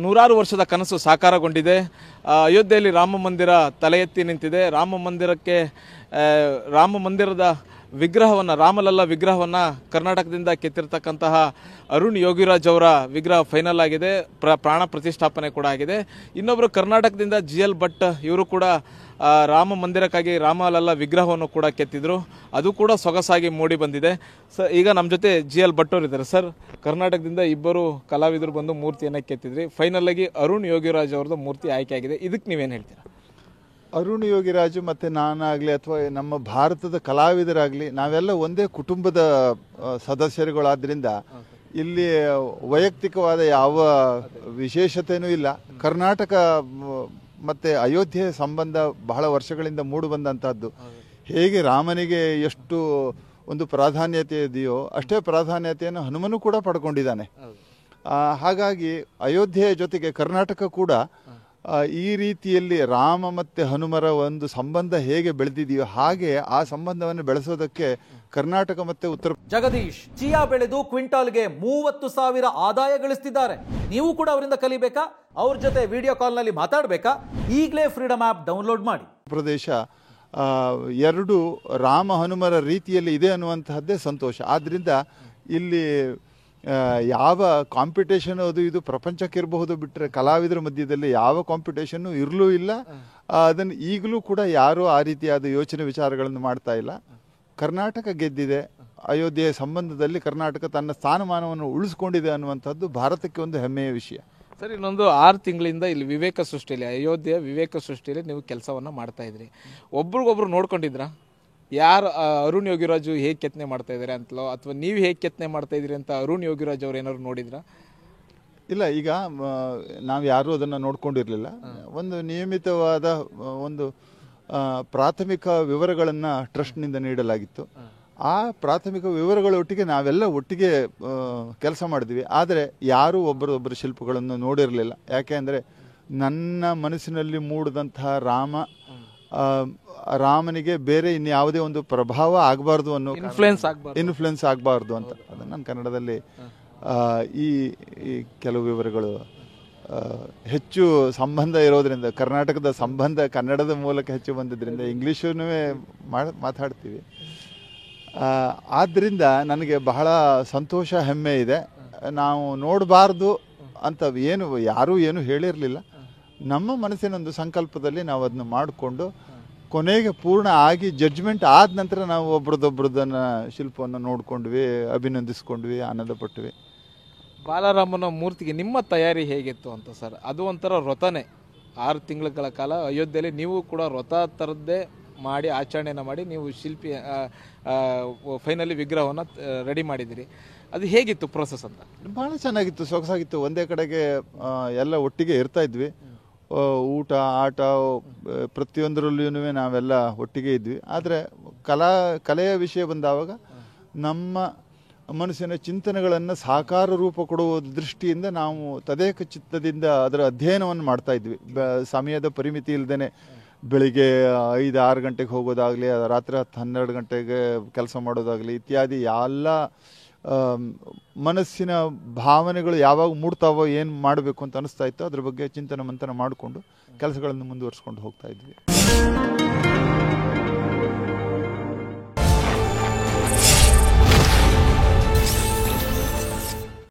ನೂರಾರು ವರ್ಷದ ಕನಸು ಸಾಕಾರಗೊಂಡಿದೆ. ಅಯೋಧ್ಯೆಯಲ್ಲಿ ರಾಮ ಮಂದಿರ ತಲೆ ಎತ್ತಿ ನಿಂತಿದೆ. ರಾಮ ಮಂದಿರದ ವಿಗ್ರಹವನ್ನು, ರಾಮಲಲ್ಲ ವಿಗ್ರಹವನ್ನು ಕರ್ನಾಟಕದಿಂದ ಕೆತ್ತಿರ್ತಕ್ಕಂತಹ ಅರುಣ್ ಯೋಗಿರಾಜ್ ಅವರ ವಿಗ್ರಹ ಫೈನಲ್ ಆಗಿದೆ. ಪ್ರಾಣ ಪ್ರತಿಷ್ಠಾಪನೆ ಕೂಡ ಆಗಿದೆ. ಇನ್ನೊಬ್ಬರು ಕರ್ನಾಟಕದಿಂದ GL ಭಟ್ ಇವರು ಕೂಡ ರಾಮ ಮಂದಿರಕ್ಕಾಗಿ ರಾಮಲಲ್ಲ ವಿಗ್ರಹವನ್ನು ಕೂಡ ಕೆತ್ತಿದ್ರು. ಅದು ಕೂಡ ಸೊಗಸಾಗಿ ಮೂಡಿ ಬಂದಿದೆ. ಈಗ ನಮ್ಮ ಜೊತೆ GL ಭಟ್ ಅವರು ಇದ್ದಾರೆ. ಸರ್, ಕರ್ನಾಟಕದಿಂದ ಇಬ್ಬರು ಕಲಾವಿದರು ಬಂದು ಮೂರ್ತಿಯನ್ನು ಕೆತ್ತಿದ್ರಿ. ಫೈನಲ್ ಆಗಿ ಅರುಣ್ ಯೋಗಿರಾಜ್ ಅವ್ರದ್ದು ಮೂರ್ತಿ ಆಯ್ಕೆ ಆಗಿದೆ. ಇದಕ್ಕೆ ನೀವೇನು ಹೇಳ್ತೀರಾ? ಅರುಣ್ ಯೋಗಿರಾಜು ಮತ್ತು ನಾನಾಗಲಿ ಅಥವಾ ನಮ್ಮ ಭಾರತದ ಕಲಾವಿದರಾಗಲಿ ನಾವೆಲ್ಲ ಒಂದೇ ಕುಟುಂಬದ ಸದಸ್ಯರುಗಳಾದ್ದರಿಂದ ಇಲ್ಲಿ ವೈಯಕ್ತಿಕವಾದ ಯಾವ ವಿಶೇಷತೆಯೂ ಇಲ್ಲ. ಕರ್ನಾಟಕ ಮತ್ತು ಅಯೋಧ್ಯೆ ಸಂಬಂಧ ಬಹಳ ವರ್ಷಗಳಿಂದ ಮೂಡು ಬಂದಂತಹದ್ದು. ಹೇಗೆ ರಾಮನಿಗೆ ಎಷ್ಟು ಒಂದು ಪ್ರಾಧಾನ್ಯತೆ ಇದೆಯೋ ಅಷ್ಟೇ ಪ್ರಾಧಾನ್ಯತೆಯನ್ನು ಹನುಮನು ಕೂಡ ಪಡ್ಕೊಂಡಿದ್ದಾನೆ. ಹಾಗಾಗಿ ಅಯೋಧ್ಯೆಯ ಜೊತೆಗೆ ಕರ್ನಾಟಕ ಕೂಡ ಈ ರೀತಿಯಲ್ಲಿ ರಾಮ ಮತ್ತು ಹನುಮರ ಒಂದು ಸಂಬಂಧ ಹೇಗೆ ಬೆಳೆದಿದೆಯೋ ಹಾಗೆ ಆ ಸಂಬಂಧವನ್ನು ಬೆಳೆಸೋದಕ್ಕೆ ಕರ್ನಾಟಕ ಮತ್ತು ಉತ್ತರ. ಜಗದೀಶ್ ಚಿಯಾ ಬೆಳೆದು ಕ್ವಿಂಟಾಲ್ಗೆ 30,000 ಆದಾಯ ಗಳಿಸ್ತಿದ್ದಾರೆ. ನೀವು ಕೂಡ ಅವರಿಂದ ಕಲಿಬೇಕಾ? ಅವ್ರ ಜೊತೆ ವಿಡಿಯೋ ಕಾಲ್ನಲ್ಲಿ ಮಾತಾಡಬೇಕಾ? ಈಗಲೇ ಫ್ರೀಡಮ್ ಆ್ಯಪ್ ಡೌನ್ಲೋಡ್ ಮಾಡಿ. ಪ್ರದೇಶ ಎರಡು ರಾಮ ಹನುಮರ ರೀತಿಯಲ್ಲಿ ಇದೆ ಅನ್ನುವಂತಹದ್ದೇ ಸಂತೋಷ. ಆದ್ದರಿಂದ ಇಲ್ಲಿ ಯಾವ ಕಾಂಪಿಟೇಷನ್ ಅದು ಇದು ಪ್ರಪಂಚಕ್ಕಿರಬಹುದು ಬಿಟ್ಟರೆ ಕಲಾವಿದರ ಮಧ್ಯದಲ್ಲಿ ಯಾವ ಕಾಂಪಿಟೇಷನ್ನು ಇರಲೂ ಇಲ್ಲ. ಅದನ್ನು ಈಗಲೂ ಕೂಡ ಯಾರೂ ಆ ರೀತಿಯಾದ ಯೋಚನೆ ವಿಚಾರಗಳನ್ನು ಮಾಡ್ತಾ ಇಲ್ಲ. ಕರ್ನಾಟಕ ಗೆದ್ದಿದೆ. ಅಯೋಧ್ಯೆಯ ಸಂಬಂಧದಲ್ಲಿ ಕರ್ನಾಟಕ ತನ್ನ ಸ್ಥಾನಮಾನವನ್ನು ಉಳಿಸ್ಕೊಂಡಿದೆ ಅನ್ನುವಂಥದ್ದು ಭಾರತಕ್ಕೆ ಒಂದು ಹೆಮ್ಮೆಯ ವಿಷಯ. ಸರ್, ಇನ್ನೊಂದು 6 ತಿಂಗಳಿಂದ ಇಲ್ಲಿ ವಿವೇಕ ಸೃಷ್ಟಿಯಲ್ಲಿ, ಅಯೋಧ್ಯೆಯ ವಿವೇಕ ಸೃಷ್ಟಿಯಲ್ಲಿ ನೀವು ಕೆಲಸವನ್ನು ಮಾಡ್ತಾ ಇದ್ರಿ. ಒಬ್ರಿಗೊಬ್ರು ನೋಡ್ಕೊಂಡಿದ್ರಾ? ಯಾರು ಅರುಣ್ ಯೋಗಿರಾಜು ಹೇಗೆ ಕೆತ್ತನೆ ಮಾಡ್ತಾ ಇದ್ದಾರೆ ಅಂತಲೋ ಅಥವಾ ನೀವು ಹೇಗೆ ಕೆತ್ತನೆ ಮಾಡ್ತಾ ಇದ್ದೀರಿ ಅಂತ ಅರುಣ್ ಯೋಗಿರಾಜ್ ಅವ್ರು ಏನಾದ್ರು ನೋಡಿದ್ರಾ? ಇಲ್ಲ, ಈಗ ನಾವು ಯಾರೂ ಅದನ್ನು ನೋಡ್ಕೊಂಡಿರಲಿಲ್ಲ. ಒಂದು ನಿಯಮಿತವಾದ ಒಂದು ಪ್ರಾಥಮಿಕ ವಿವರಗಳನ್ನು ಟ್ರಸ್ಟ್ನಿಂದ ನೀಡಲಾಗಿತ್ತು. ಆ ಪ್ರಾಥಮಿಕ ವಿವರಗಳೊಟ್ಟಿಗೆ ನಾವೆಲ್ಲ ಒಟ್ಟಿಗೆ ಕೆಲಸ ಮಾಡಿದ್ವಿ. ಆದರೆ ಯಾರೂ ಒಬ್ಬರೊಬ್ಬರ ಶಿಲ್ಪಗಳನ್ನು ನೋಡಿರಲಿಲ್ಲ. ಯಾಕೆ ಅಂದರೆ ನನ್ನ ಮನಸ್ಸಿನಲ್ಲಿ ಮೂಡಿದಂತಹ ರಾಮನಿಗೆ ಬೇರೆ ಇನ್ಯಾವುದೇ ಒಂದು ಪ್ರಭಾವ ಆಗಬಾರ್ದು ಅನ್ನೋ ಇನ್ಫ್ಲುಯೆನ್ಸ್ ಆಗಬಾರ್ದು ಅಂತ ಅದನ್ನು ನಾನು ಕನ್ನಡದಲ್ಲಿ ಈ ಕೆಲವು ವಿವರಗಳು ಹೆಚ್ಚು ಸಂಬಂಧ ಇರೋದ್ರಿಂದ, ಕರ್ನಾಟಕದ ಸಂಬಂಧ ಕನ್ನಡದ ಮೂಲಕ ಹೆಚ್ಚು ಬಂದಿದ್ದರಿಂದ ಇಂಗ್ಲೀಷನ್ನೂ ಮಾತಾಡ್ತೀವಿ. ಆದ್ದರಿಂದ ನನಗೆ ಬಹಳ ಸಂತೋಷ, ಹೆಮ್ಮೆ ಇದೆ. ನಾವು ನೋಡಬಾರ್ದು ಅಂತ ಯಾರೂ ಏನು ಹೇಳಿರಲಿಲ್ಲ. ನಮ್ಮ ಮನಸ್ಸಿನೊಂದು ಸಂಕಲ್ಪದಲ್ಲಿ ನಾವು ಅದನ್ನು ಮಾಡಿಕೊಂಡು ಕೊನೆಗೆ ಪೂರ್ಣ ಆಗಿ ಜಡ್ಜ್ಮೆಂಟ್ ಆದ ನಂತರ ನಾವು ಒಬ್ರದೊಬ್ರದನ್ನು ಶಿಲ್ಪವನ್ನು ನೋಡ್ಕೊಂಡ್ವಿ, ಅಭಿನಂದಿಸ್ಕೊಂಡ್ವಿ, ಆನಂದ ಪಟ್ವಿ. ಬಾಲರಾಮನ ಮೂರ್ತಿಗೆ ನಿಮ್ಮ ತಯಾರಿ ಹೇಗಿತ್ತು ಅಂತ ಸರ್? ಅದು ಒಂಥರ ವ್ರತನೇ. 6 ತಿಂಗಳ ಕಾಲ ಅಯೋಧ್ಯೆಯಲ್ಲಿ ನೀವು ಕೂಡ ವ್ರತ ಥರದ್ದೇ ಮಾಡಿ ಆಚರಣೆಯನ್ನು ಮಾಡಿ ನೀವು ಶಿಲ್ಪಿ ಫೈನಲಿ ವಿಗ್ರಹವನ್ನು ರೆಡಿ ಮಾಡಿದ್ದೀರಿ. ಅದು ಹೇಗಿತ್ತು ಪ್ರೋಸೆಸ್ ಅಂತ? ಭಾಳ ಚೆನ್ನಾಗಿತ್ತು, ಸೊಗಸಾಗಿತ್ತು. ಒಂದೇ ಕಡೆಗೆ ಎಲ್ಲ ಒಟ್ಟಿಗೆ ಇರ್ತಾ ಇದ್ವಿ. ಊಟ, ಆಟ, ಪ್ರತಿಯೊಂದರಲ್ಲೂ ನಾವೆಲ್ಲ ಒಟ್ಟಿಗೆ ಇದ್ವಿ. ಆದರೆ ಕಲೆಯ ವಿಷಯ ಬಂದಾವಾಗ ನಮ್ಮ ಮನಸ್ಸಿನ ಚಿಂತನೆಗಳನ್ನು ಸಾಕಾರ ರೂಪ ಕೊಡುವ ದೃಷ್ಟಿಯಿಂದ ನಾವು ತದೇಕ ಚಿತ್ತದಿಂದ ಅದರ ಅಧ್ಯಯನವನ್ನು ಮಾಡ್ತಾ ಇದ್ವಿ. ಸಮಯದ ಪರಿಮಿತಿ ಇಲ್ಲದೇ ಬೆಳಿಗ್ಗೆ 5-6 ಗಂಟೆಗೆ ಹೋಗೋದಾಗಲಿ, ರಾತ್ರಿ 10-12 ಗಂಟೆಗೆ ಕೆಲಸ ಮಾಡೋದಾಗಲಿ ಇತ್ಯಾದಿ ಎಲ್ಲ ಮನಸ್ಸಿನ ಭಾವನೆಗಳು ಯಾವಾಗ ಮೂಡ್ತಾವೋ, ಏನು ಮಾಡಬೇಕು ಅಂತ ಅನಿಸ್ತಾ ಇತ್ತು, ಅದ್ರ ಬಗ್ಗೆ ಚಿಂತನೆ ಮಂಥನ ಮಾಡಿಕೊಂಡು ಕೆಲಸಗಳನ್ನು ಮುಂದುವರಿಸ್ಕೊಂಡು ಹೋಗ್ತಾ ಇದ್ವಿ.